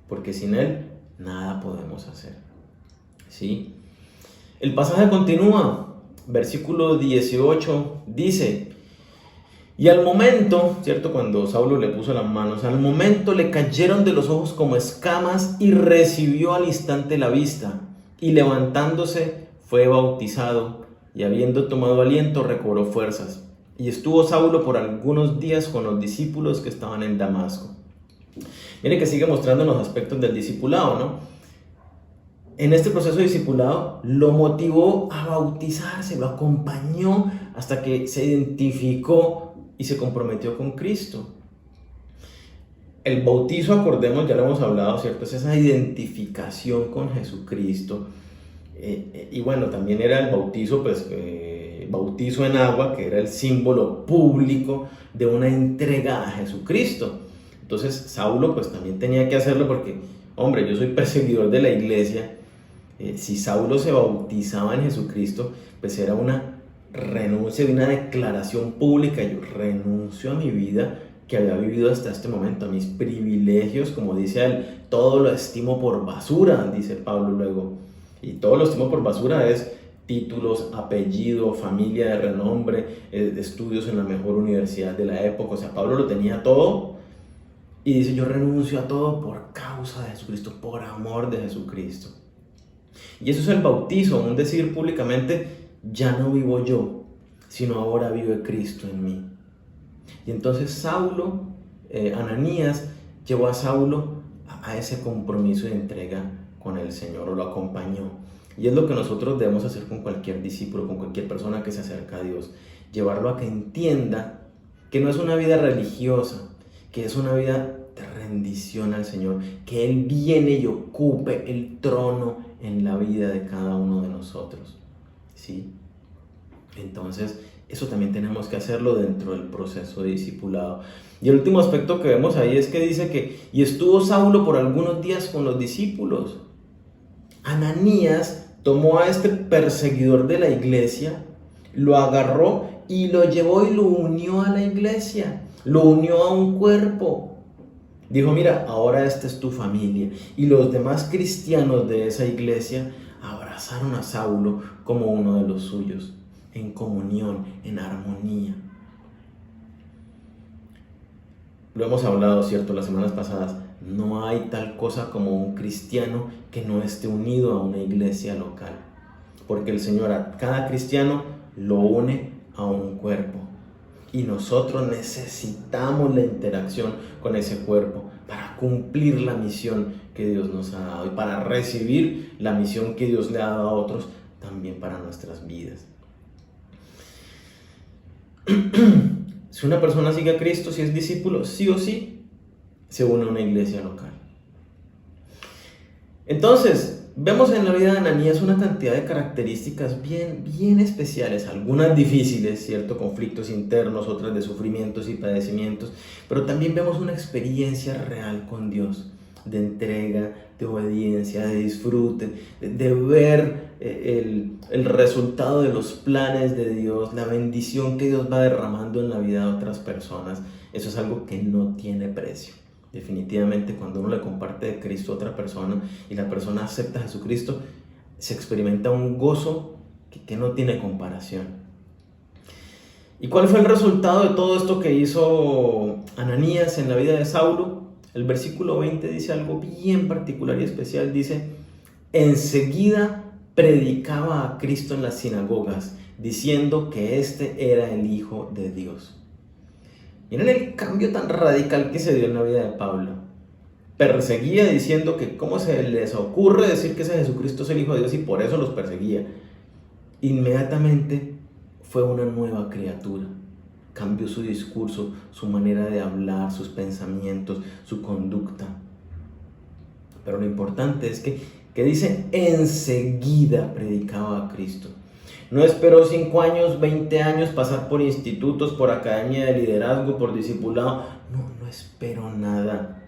porque sin Él nada podemos hacer, ¿sí? El pasaje continúa, versículo 18 dice: y al momento, ¿cierto? Cuando Saulo le puso las manos, al momento le cayeron de los ojos como escamas y recibió al instante la vista, y levantándose fue bautizado, y habiendo tomado aliento recobró fuerzas. Y estuvo Saulo por algunos días con los discípulos que estaban en Damasco. Mire que sigue mostrando los aspectos del discipulado, ¿no? En este proceso de discipulado lo motivó a bautizarse, lo acompañó hasta que se identificó y se comprometió con Cristo. El bautizo, acordemos, ya lo hemos hablado, ¿cierto? Es esa identificación con Jesucristo. Y bueno, también era el bautizo, bautizo en agua, que era el símbolo público de una entrega a Jesucristo. Entonces Saulo pues también tenía que hacerlo porque, hombre, yo soy perseguidor de la iglesia. Si Saulo se bautizaba en Jesucristo, pues era una renuncia, una declaración pública. Yo renuncio a mi vida que había vivido hasta este momento, a mis privilegios, como dice él, todo lo estimo por basura, dice Pablo luego. Y todo lo estimo por basura es títulos, apellido, familia de renombre, estudios en la mejor universidad de la época. O sea, Pablo lo tenía todo y dice: yo renuncio a todo por causa de Jesucristo, por amor de Jesucristo. Y eso es el bautizo, un decir públicamente: ya no vivo yo, sino ahora vive Cristo en mí. Y entonces Ananías llevó a Saulo a ese compromiso de entrega con el Señor, o lo acompañó. Y es lo que nosotros debemos hacer con cualquier discípulo, con cualquier persona que se acerca a Dios, llevarlo a que entienda que no es una vida religiosa, que es una vida de rendición al Señor, que Él viene y ocupe el trono en la vida de cada uno de nosotros, ¿sí? Entonces, eso también tenemos que hacerlo dentro del proceso de discipulado. Y el último aspecto que vemos ahí es que dice que y estuvo Saulo por algunos días con los discípulos. Ananías tomó a este perseguidor de la iglesia, lo agarró y lo llevó y lo unió a la iglesia, lo unió a un cuerpo. Dijo: mira, ahora esta es tu familia. Y los demás cristianos de esa iglesia abrazaron a Saulo como uno de los suyos, en comunión, en armonía. Lo hemos hablado, ¿cierto?, las semanas pasadas. No hay tal cosa como un cristiano que no esté unido a una iglesia local, porque el Señor a cada cristiano lo une a un cuerpo, y nosotros necesitamos la interacción con ese cuerpo para cumplir la misión que Dios nos ha dado y para recibir la misión que Dios le ha dado a otros también para nuestras vidas. Si una persona sigue a Cristo, si es discípulo, sí o sí se une a una iglesia local. Entonces, vemos en la vida de Ananías una cantidad de características bien especiales, algunas difíciles, ¿cierto? Conflictos internos, otras de sufrimientos y padecimientos, pero también vemos una experiencia real con Dios, de entrega, de obediencia, de disfrute, de ver el resultado de los planes de Dios, la bendición que Dios va derramando en la vida de otras personas. Eso es algo que no tiene precio. Definitivamente cuando uno le comparte de Cristo a otra persona y la persona acepta a Jesucristo, se experimenta un gozo que no tiene comparación. ¿Y cuál fue el resultado de todo esto que hizo Ananías en la vida de Saulo? El versículo 20 dice algo bien particular y especial. Dice: enseguida predicaba a Cristo en las sinagogas, diciendo que este era el Hijo de Dios. Miren el cambio tan radical que se dio en la vida de Pablo. Perseguía diciendo que cómo se les ocurre decir que ese Jesucristo es el Hijo de Dios, y por eso los perseguía. Inmediatamente fue una nueva criatura. Cambió su discurso, su manera de hablar, sus pensamientos, su conducta. Pero lo importante es que dice: enseguida predicaba a Cristo. No esperó 5 años, 20 años, pasar por institutos, por academia de liderazgo, por discipulado. No esperó nada.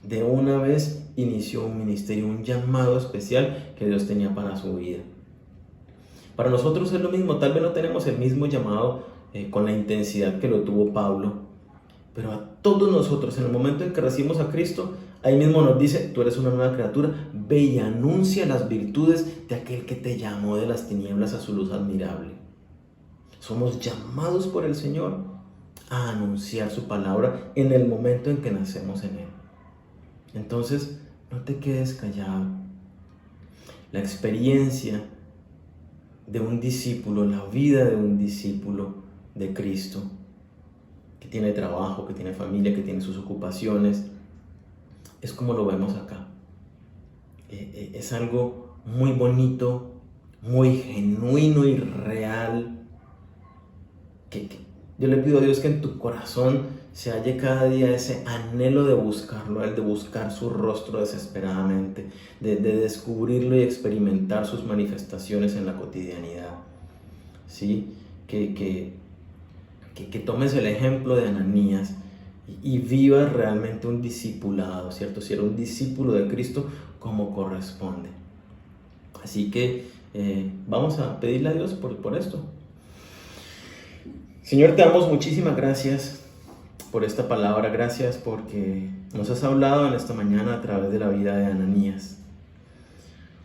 De una vez inició un ministerio, un llamado especial que Dios tenía para su vida. Para nosotros es lo mismo. Tal vez no tenemos el mismo llamado con la intensidad que lo tuvo Pablo, pero a todos nosotros, en el momento en que recibimos a Cristo, ahí mismo nos dice: tú eres una nueva criatura, ve y anuncia las virtudes de aquel que te llamó de las tinieblas a su luz admirable. Somos llamados por el Señor a anunciar su palabra en el momento en que nacemos en Él. Entonces, no te quedes callado. La experiencia de un discípulo, la vida de un discípulo de Cristo, que tiene trabajo, que tiene familia, que tiene sus ocupaciones, es como lo vemos acá. Es algo muy bonito, muy genuino y real. Que yo le pido a Dios que en tu corazón se halle cada día ese anhelo de buscarlo, de buscar su rostro desesperadamente, de descubrirlo y experimentar sus manifestaciones en la cotidianidad. ¿Sí? Que tomes el ejemplo de Ananías y vivas realmente un discipulado, ¿cierto? Si eres un discípulo de Cristo, como corresponde. Así que vamos a pedirle a Dios por esto. Señor, te damos muchísimas gracias por esta palabra. Gracias porque nos has hablado en esta mañana a través de la vida de Ananías.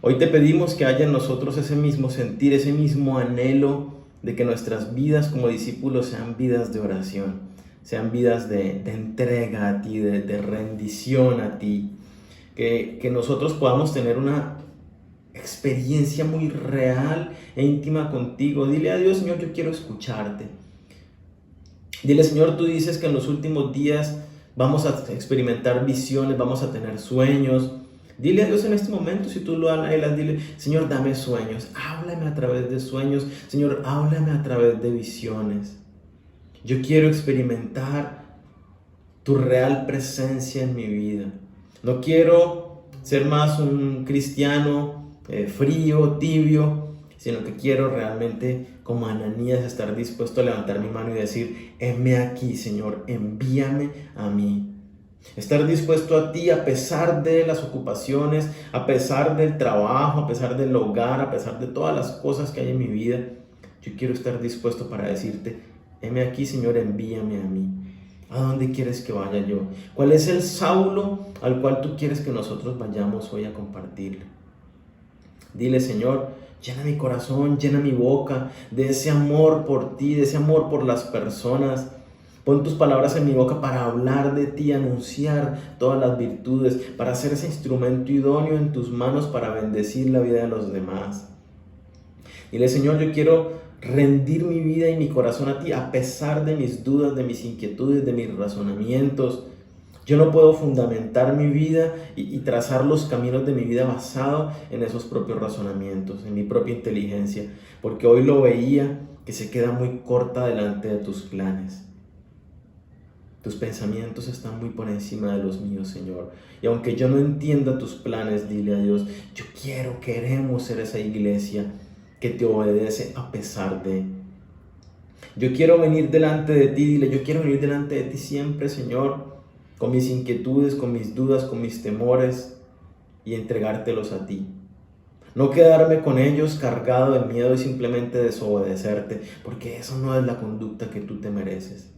Hoy te pedimos que haya en nosotros ese mismo sentir, ese mismo anhelo de que nuestras vidas como discípulos sean vidas de oración, sean vidas de entrega a ti, de rendición a ti. Que nosotros podamos tener una experiencia muy real e íntima contigo. Dile a Dios: Señor, yo quiero escucharte. Dile: Señor, tú dices que en los últimos días vamos a experimentar visiones, vamos a tener sueños. Dile a Dios en este momento, si tú lo anhelas, dile: Señor, dame sueños, háblame a través de sueños. Señor, háblame a través de visiones. Yo quiero experimentar tu real presencia en mi vida. No quiero ser más un cristiano frío, tibio, sino que quiero realmente, como Ananías, estar dispuesto a levantar mi mano y decir: heme aquí, Señor, envíame a mí. Estar dispuesto a ti a pesar de las ocupaciones, a pesar del trabajo, a pesar del hogar, a pesar de todas las cosas que hay en mi vida. Yo quiero estar dispuesto para decirte: heme aquí, Señor, envíame a mí. ¿A dónde quieres que vaya yo? ¿Cuál es el Saulo al cual tú quieres que nosotros vayamos hoy a compartirle? Dile: Señor, llena mi corazón, llena mi boca de ese amor por ti, de ese amor por las personas. Pon tus palabras en mi boca para hablar de ti, anunciar todas las virtudes, para ser ese instrumento idóneo en tus manos para bendecir la vida de los demás. Dile: Señor, yo quiero rendir mi vida y mi corazón a ti a pesar de mis dudas, de mis inquietudes, de mis razonamientos. Yo no puedo fundamentar mi vida y trazar los caminos de mi vida basado en esos propios razonamientos, en mi propia inteligencia, porque hoy lo veía que se queda muy corta delante de tus planes. Tus pensamientos están muy por encima de los míos, Señor. Y aunque yo no entienda tus planes, dile a Dios: queremos ser esa iglesia que te obedece a pesar de. Yo quiero venir delante de ti, dile: yo quiero venir delante de ti siempre, Señor, con mis inquietudes, con mis dudas, con mis temores, y entregártelos a ti. No quedarme con ellos cargado de miedo y simplemente desobedecerte, porque eso no es la conducta que tú te mereces.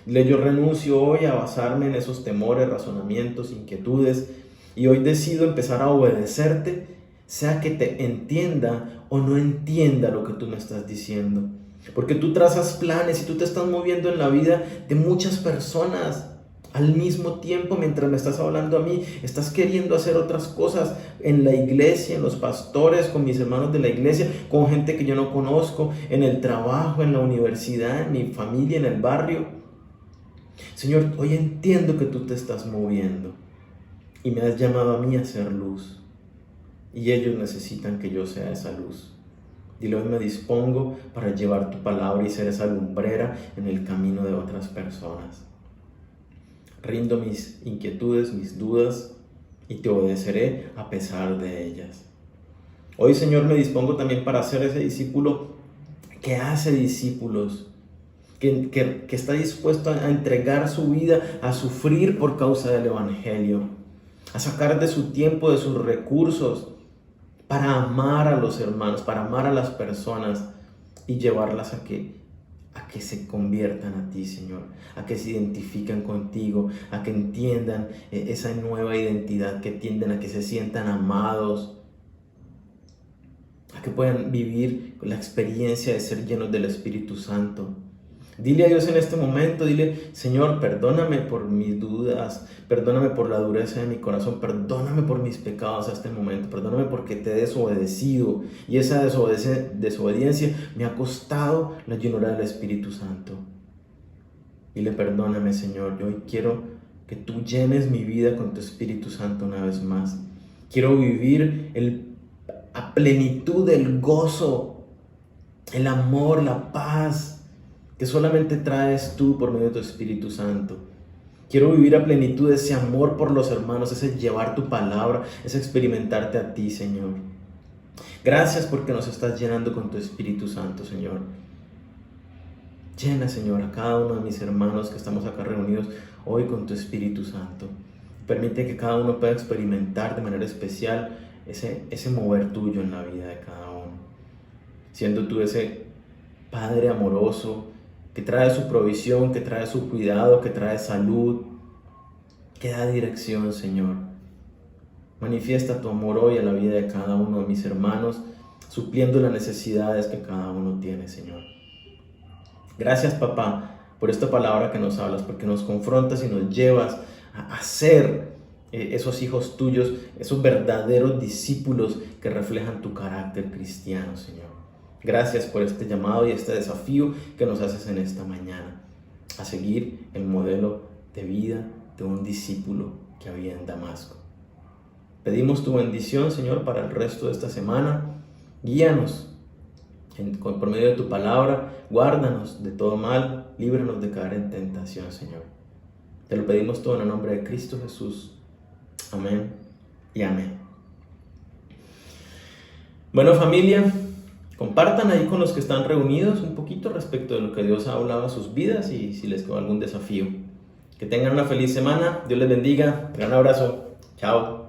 Dile, yo renuncio hoy a basarme en esos temores, razonamientos, inquietudes, y hoy decido empezar a obedecerte, sea que te entienda o no entienda lo que tú me estás diciendo. Porque tú trazas planes y tú te estás moviendo en la vida de muchas personas al mismo tiempo. Mientras me estás hablando a mí, estás queriendo hacer otras cosas en la iglesia, en los pastores, con mis hermanos de la iglesia, con gente que yo no conozco, en el trabajo, en la universidad, en mi familia, en el barrio. Señor, hoy entiendo que tú te estás moviendo y me has llamado a mí a ser luz, y ellos necesitan que yo sea esa luz. Dile, hoy me dispongo para llevar tu palabra y ser esa lumbrera en el camino de otras personas. Rindo mis inquietudes, mis dudas, y te obedeceré a pesar de ellas. Hoy, Señor, me dispongo también para ser ese discípulo que hace discípulos, que está dispuesto a entregar su vida, a sufrir por causa del Evangelio, a sacar de su tiempo, de sus recursos, para amar a los hermanos, para amar a las personas y llevarlas a que se conviertan a ti, Señor, a que se identifiquen contigo, a que entiendan esa nueva identidad que tienden, a que se sientan amados, a que puedan vivir la experiencia de ser llenos del Espíritu Santo. Dile a Dios en este momento, dile, Señor, perdóname por mis dudas, perdóname por la dureza de mi corazón, perdóname por mis pecados a este momento, perdóname porque te he desobedecido y esa desobediencia me ha costado la llenura del Espíritu Santo. Dile, perdóname, Señor, yo hoy quiero que tú llenes mi vida con tu Espíritu Santo una vez más. Quiero vivir a plenitud el gozo, el amor, la paz que solamente traes tú por medio de tu Espíritu Santo. Quiero vivir a plenitud ese amor por los hermanos, ese llevar tu palabra, ese experimentarte a ti, Señor. Gracias porque nos estás llenando con tu Espíritu Santo, Señor. Llena, Señor, a cada uno de mis hermanos que estamos acá reunidos hoy con tu Espíritu Santo. Permite que cada uno pueda experimentar de manera especial ese mover tuyo en la vida de cada uno. Siendo tú ese Padre amoroso, que trae su provisión, que trae su cuidado, que trae salud, que da dirección, Señor. Manifiesta tu amor hoy en la vida de cada uno de mis hermanos, supliendo las necesidades que cada uno tiene, Señor. Gracias, papá, por esta palabra que nos hablas, porque nos confrontas y nos llevas a ser esos hijos tuyos, esos verdaderos discípulos que reflejan tu carácter cristiano, Señor. Gracias por este llamado y este desafío que nos haces en esta mañana, a seguir el modelo de vida de un discípulo que había en Damasco. Pedimos tu bendición, Señor, para el resto de esta semana. Guíanos por medio de tu palabra, guárdanos de todo mal, líbranos de caer en tentación, Señor. Te lo pedimos todo en el nombre de Cristo Jesús. Amén y amén. Bueno, familia, compartan ahí con los que están reunidos un poquito respecto de lo que Dios ha hablado a sus vidas y si les quedó algún desafío. Que tengan una feliz semana. Dios les bendiga. Un gran abrazo. Chao.